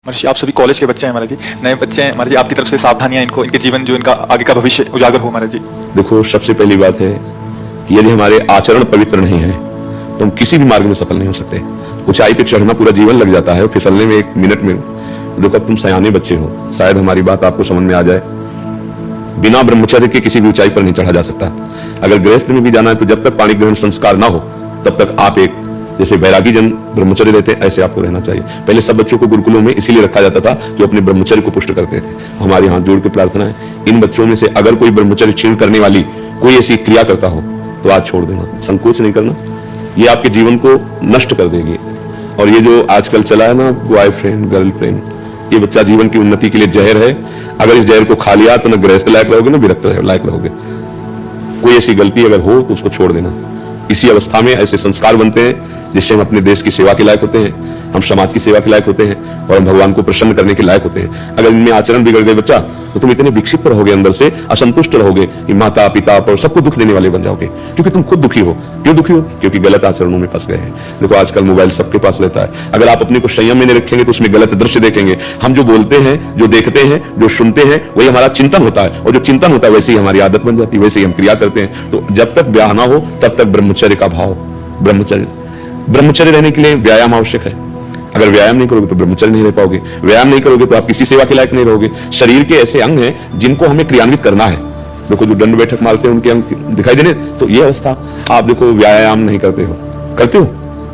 महर्षि, आप सभी कॉलेज के बच्चे हैं महाराज जी, नए बच्चे हैं महाराज जी, आपकी तरफ से सावधानियां इनको, इनके जीवन जो इनका आगे का भविष्य उजागर हो महाराज जी। देखो, सबसे पहली बात है कि यदि हमारे आचरण पवित्र नहीं है तो हम किसी भी मार्ग में सफल नहीं हो सकते। ऊंचाई पे चढ़ना पूरा जीवन लग जाता है, फिसलने में 1 मिनट में। देखो, अब तुम सयाने बच्चे हो, शायद हमारी बात आपको समझ में आ जाए। बिना ब्रह्मचर्य के किसी भी ऊंचाई पर नहीं चढ़ा जा सकता। अगर गृहस्थ में भी जाना है तो जब तक पाणी ग्रहण संस्कार ना हो तब तक आप एक जैसे बैरागी जन ब्रह्मचर्य रहते हैं ऐसे आपको रहना चाहिए। पहले सब बच्चों को गुरुकुलों में इसीलिए रखा जाता था कि अपने ब्रह्मचर्य को पुष्ट करते थे। हमारे हाथ जोड़ के प्रार्थना है, इन बच्चों में से अगर कोई ब्रह्मचर्य छीन करने वाली कोई ऐसी क्रिया करता हो तो आज छोड़ देना, संकोच नहीं करना। ये आपके जीवन को नष्ट कर देगी। और ये जो आजकल चला है ना, बॉयफ्रेंड गर्लफ्रेंड, ये बच्चा जीवन की उन्नति के लिए जहर है। अगर इस जहर को खा लिया तो न गृहस्थ लायक रहोगे न विरक्त लायक रहोगे। कोई ऐसी गलती अगर हो तो उसको छोड़ देना। इसी अवस्था में ऐसे संस्कार बनते हैं जिससे हम अपने देश की सेवा के लायक होते हैं, हम समाज की सेवा के लायक होते हैं और हम भगवान को प्रसन्न करने के लायक होते हैं। अगर इनमें आचरण बिगड़ गए बच्चा तो तुम इतने विक्षिप्त रहोगे, अंदर से असंतुष्ट रहोगे कि माता पिता पर सबको दुख देने वाले बन जाओगे, क्योंकि तुम खुद दुखी हो। क्यों दुखी हो? क्योंकि गलत आचरणों में फंस गए हैं। देखो, आजकल मोबाइल सबके पास रहता है। अगर आप अपने को संयम में नहीं रखेंगे तो उसमें गलत दृश्य देखेंगे। हम जो बोलते हैं, जो देखते हैं, जो सुनते हैं, वही हमारा चिंतन होता है, और जो चिंतन होता है वैसे ही हमारी आदत बन जाती है, वैसे ही हम क्रिया करते हैं। तो जब तक ब्याह ना हो तब तक ब्रह्मचर्य का भाव, ब्रह्मचर्य रहने के लिए व्यायाम आवश्यक है। अगर व्यायाम नहीं करोगे तो ब्रह्मचर्य नहीं रह पाओगे। व्यायाम नहीं करोगे तो आप किसी सेवा के लायक नहीं रहोगे। शरीर के ऐसे अंग हैं जिनको हमें क्रियान्वित करना है। देखो, जो दंड बैठक मारते हैं उनके अंग दिखाई देने, तो ये अवस्था। आप देखो, व्यायाम नहीं करते हो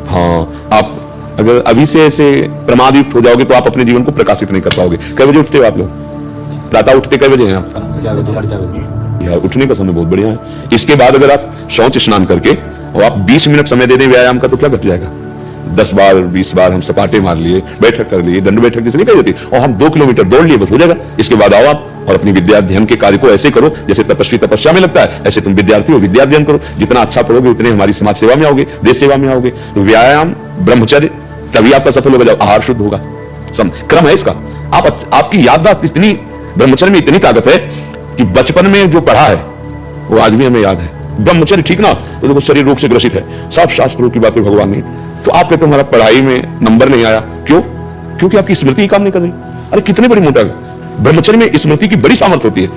हाँ, आप अगर अभी से ऐसे प्रमादयुक्त हो जाओगे तो आप अपने जीवन को प्रकाशित नहीं कर पाओगे। कई बजे उठते हो आप लोग? प्रातः उठते कई बजे हैं आप? 4 यार, उठने का समय बहुत बढ़िया है। इसके बाद अगर आप शौच स्नान करके और आप 20 मिनट समय दे दें व्यायाम का तो क्या घट जाएगा? 10 बार 20 बार हम सपाटे मार लिए, बैठक कर लिए, दंड बैठक जैसे नहीं कही जाती, और हम 2 किलोमीटर दौड़ लिए, बस हो जाएगा। इसके बाद आओ आप और अपनी विद्या अध्ययन के कार्य को ऐसे करो जैसे तपस्वी तपस्या में लगता है। ऐसे तुम विद्यार्थी हो, विद्या अध्ययन करो। जितना अच्छा पढ़ोगे उतने हमारी समाज सेवा में आओगे, देश सेवा में आओगे। तो व्यायाम, ब्रह्मचर्य, तभी आपका सफल होगा जब आहार शुद्ध होगा। क्रम है इसका। आपकी याददाश्त इतनी, ब्रह्मचर्य में इतनी ताकत है कि बचपन में जो पढ़ा है वो आज भी हमें याद है। ब्रह्मचर्य ठीक ना, तो देखो शरीर रोग से ग्रसित है, सब शास्त्रों की बातें भगवान ने। तो आप कहते हो हमारा पढ़ाई में नंबर नहीं आया, क्यों? क्योंकि आपकी स्मृति ही काम नहीं कर रही। अरे कितने बड़ी मोटा, ब्रह्मचर्य में स्मृति की बड़ी सामर्थ्य होती है।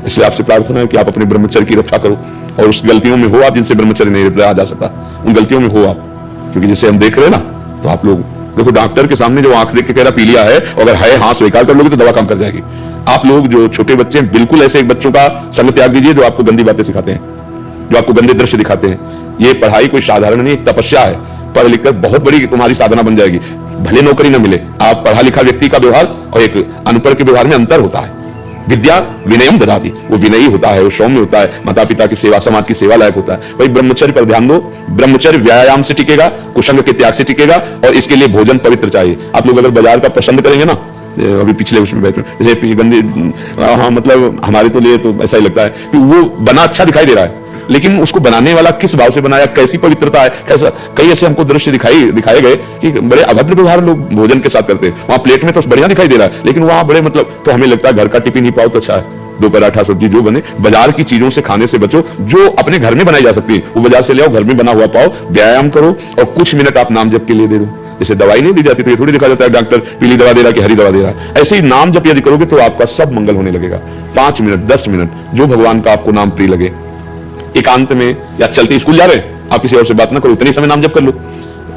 इसलिए आपसे प्रार्थना है कि आप अपने ब्रह्मचर्य की रक्षा करो और उस गलतियों में हो आप जिनसे ब्रह्मचर्य नहीं रहा जा सकता, उन गलतियों में हो आप। क्योंकि जैसे हम देख रहे हैं ना, तो आप लोग देखो, डॉक्टर के सामने जो आंख देख के कह रहा पी लिया है, अगर है हाँ स्वीकार कर लोगे तो दवा काम कर जाएगी। आप लोग जो छोटे बच्चे हैं, बिल्कुल ऐसे बच्चों का संग त्याग दीजिए जो आपको गंदी बातें सिखाते हैं, जो आपको गंदे दृश्य दिखाते हैं। ये पढ़ाई कोई साधारण नहीं, एक तपस्या है। पढ़ लिखकर बहुत बड़ी तुम्हारी साधना बन जाएगी। भले नौकरी न मिले, आप पढ़ा लिखा व्यक्ति का व्यवहार और एक अनपढ़ के व्यवहार में अंतर होता है। विद्या विनयम ददाति, वो विनयी होता है, वो सौम्य होता है, माता पिता की सेवा, समाज की सेवा लायक होता है। भाई ब्रह्मचर्य पर ध्यान दो। ब्रह्मचर्य व्यायाम से टिकेगा, कुसंग के त्याग से टिकेगा, और इसके लिए भोजन पवित्र चाहिए। आप लोग अगर बाजार का पसंद करेंगे ना, अभी पिछले उसमें बैठे जैसे गंदे, हाँ मतलब हमारे तो लिए तो ऐसा ही लगता है कि वो बना अच्छा दिखाई दे रहा है, लेकिन उसको बनाने वाला किस भाव से बनाया, कैसी पवित्रता है, कैसा। कई ऐसे हमको दृश्य दिखाए गए कि बड़े अभद्र व्यवहार लोग भोजन के साथ करते हैं। वहां प्लेट में तो बढ़िया दिखाई दे रहा है, लेकिन वहां बड़े मतलब, तो हमें लगता है घर का टिफिन ही पाओ तो अच्छा है, 2 पराठा सब्जी जो बने। बाजार की चीजों से खाने से बचो, जो अपने घर में बनाई जा सकती है वो बाजार से ले आओ, घर में बना हुआ पाओ। व्यायाम करो और कुछ मिनट आप नाम जप के लिए दे दो। जैसे दवाई नहीं दी जाती तो ये थोड़ी दिखा जाता है डॉक्टर पीली दवा दे रहा है कि हरी दवा दे रहा है। ऐसे ही नाम जप यदि करोगे तो आपका सब मंगल होने लगेगा। 5 मिनट 10 मिनट जो भगवान का आपको नाम प्रिय लगे, एकांत में या चलते स्कूल जा रहे हैं, आप किसी और से बात ना करो, इतने समय नाम जप कर लो।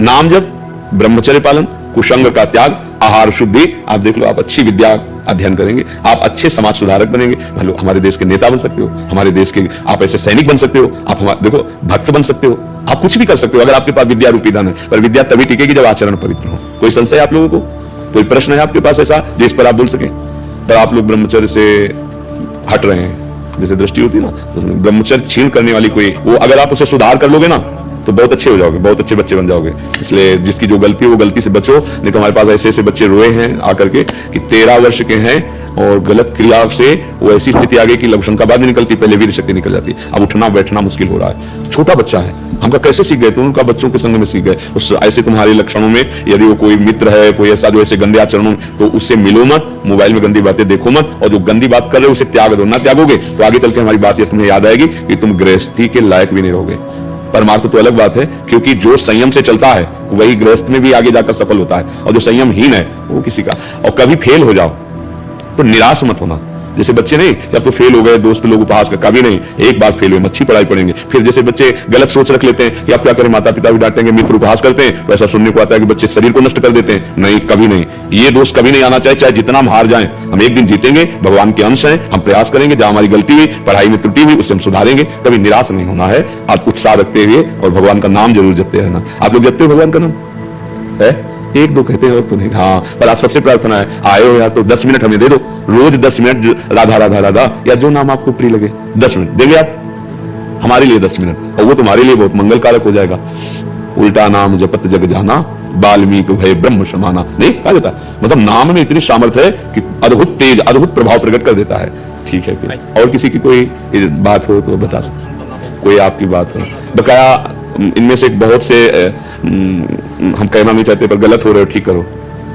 नाम जप, ब्रह्मचर्य पालन, कुसंग का त्याग, आहार शुद्धि। आप देख लो, आप अच्छी विद्या अध्ययन करेंगे, आप अच्छे समाज सुधारक बनेंगे। भलो हमारे देश के नेता बन सकते हो, हमारे देश के आप ऐसे सैनिक बन सकते हो, आप हमारे देखो भक्त बन सकते हो, आप कुछ भी कर सकते हो अगर आपके पास विद्या रूपी धन है। पर विद्या तभी टिकेगी जब आचरण पवित्र हो। कोई संशय आप लोगों को, कोई प्रश्न है आपके पास ऐसा जिस पर आप बोल सके? पर आप लोग ब्रह्मचर्य से हट रहे हैं, जैसे दृष्टि होती है ना, तो ब्रह्मचर्य छीन करने वाली कोई, वो अगर आप उसे सुधार कर लोगे ना तो बहुत अच्छे हो जाओगे, बहुत अच्छे बच्चे बन जाओगे। इसलिए जिसकी जो गलती है वो गलती से बचो, नहीं तो हमारे पास ऐसे ऐसे बच्चे रोए हैं आकर के कि 13 वर्ष के हैं और गलत क्रिया से वो ऐसी स्थिति आ गई कि लघुशंका बाद में निकलती, पहले वीर शक्ति निकल जाती। अब उठना बैठना मुश्किल हो रहा है। छोटा बच्चा है, हमका कैसे सीख गए? तो उनका बच्चों के संग में सीख गए। उस ऐसे तुम्हारे लक्षणों में यदि वो कोई मित्र है, कोई ऐसा जो ऐसे गंदे आचरणों, तो उससे मिलो मत, मोबाइल में गंदी बातें देखो मत, और जो गंदी बात कर रहे हो उसे त्याग दो। ना त्यागोगे तो आगे चल के हमारी बात ये तुम्हें याद आएगी कि तुम गृहस्थी के लायक भी नहीं रहोगे। परमार्थ तो अलग बात है, क्योंकि जो संयम से चलता है वही गृहस्थ में भी आगे जाकर सफल होता है, और जो संयमहीन है वो किसी का। और कभी फेल हो जाओ तो निराश मत होना। जैसे बच्चे नहीं, जब तो फेल हो गए, दोस्त लोग उपहास कर, कभी नहीं, एक बार फेल हुए अच्छी पढ़ाई पढ़ेंगे। फिर जैसे बच्चे गलत सोच रख लेते हैं कि अब क्या करें, माता पिता भी डांटेंगे, मित्र उपहास करते हैं, तो ऐसा सुनने को आता है कि बच्चे शरीर को नष्ट कर देते हैं। नहीं, कभी नहीं, ये दोष कभी नहीं आना चाहिए। चाहे जितना हम हार जाएं, हम एक दिन जीतेंगे, भगवान के अंश हैं, हम प्रयास करेंगे, जहां हमारी गलती हुई, पढ़ाई में त्रुटि हुई, उसे हम सुधारेंगे। कभी निराश नहीं होना है, आप उत्साह रखते हुए और भगवान का नाम जरूर जपते रहना। आप लोग जपते हो भगवान का नाम है? एक दो कहते हो तो नहीं, हाँ, पर आप सबसे प्रार्थना है, आए हो यार तो 10 मिनट हमें दे दो, रोज 10 मिनट राधा राधा राधा, या जो नाम आपको प्रिय लगे 10 मिनट देंगे आप हमारे लिए 10 मिनट, और वो तुम्हारे लिए बहुत मंगल कारक हो जाएगा। उल्टा नाम जपत जग जाना, वाल्मीकि भय ब्रह्म समाना, नहीं कहा जाता, मतलब नाम में इतनी सामर्थ्य है कि अद्भुत तेज, अद्भुत प्रभाव प्रकट कर देता है। ठीक है, फिर और किसी की कोई बात हो तो बता सकते, कोई आपकी बात हो बकाया, इनमें से बहुत से हम कहना नहीं चाहते पर गलत हो रहे हो, ठीक करो,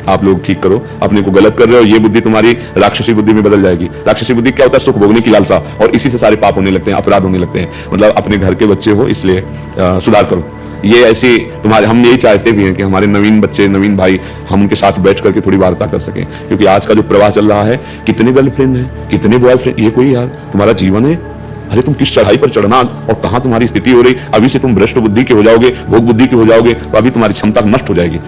आप लोग ठीक करो, अपने को गलत कर रहे हो, ये बुद्धि तुम्हारी राक्षसी बुद्धि में बदल जाएगी। राक्षसी बुद्धि क्या होता है? सुख भोगने की लालसा, और इसी से सारे पाप होने लगते हैं, अपराध होने लगते हैं। मतलब अपने घर के बच्चे हो, इसलिए सुधार करो। ये ऐसी तुम्हारे, हम यही चाहते भी हैं कि हमारे नवीन बच्चे, नवीन भाई, हम उनके साथ बैठ करके थोड़ी वार्ता कर सकें, क्योंकि आज का जो प्रवाह चल रहा है, कितने गर्लफ्रेंड है, कितने बॉयफ्रेंड, ये कोई यार तुम्हारा जीवन है? अरे तुम किस चढ़ाई पर चढ़ना और कहां तुम्हारी स्थिति हो रही, अभी से तुम भ्रष्ट बुद्धि के हो जाओगे, भोग बुद्धि के हो जाओगे, तो अभी तुम्हारी क्षमता नष्ट हो जाएगी।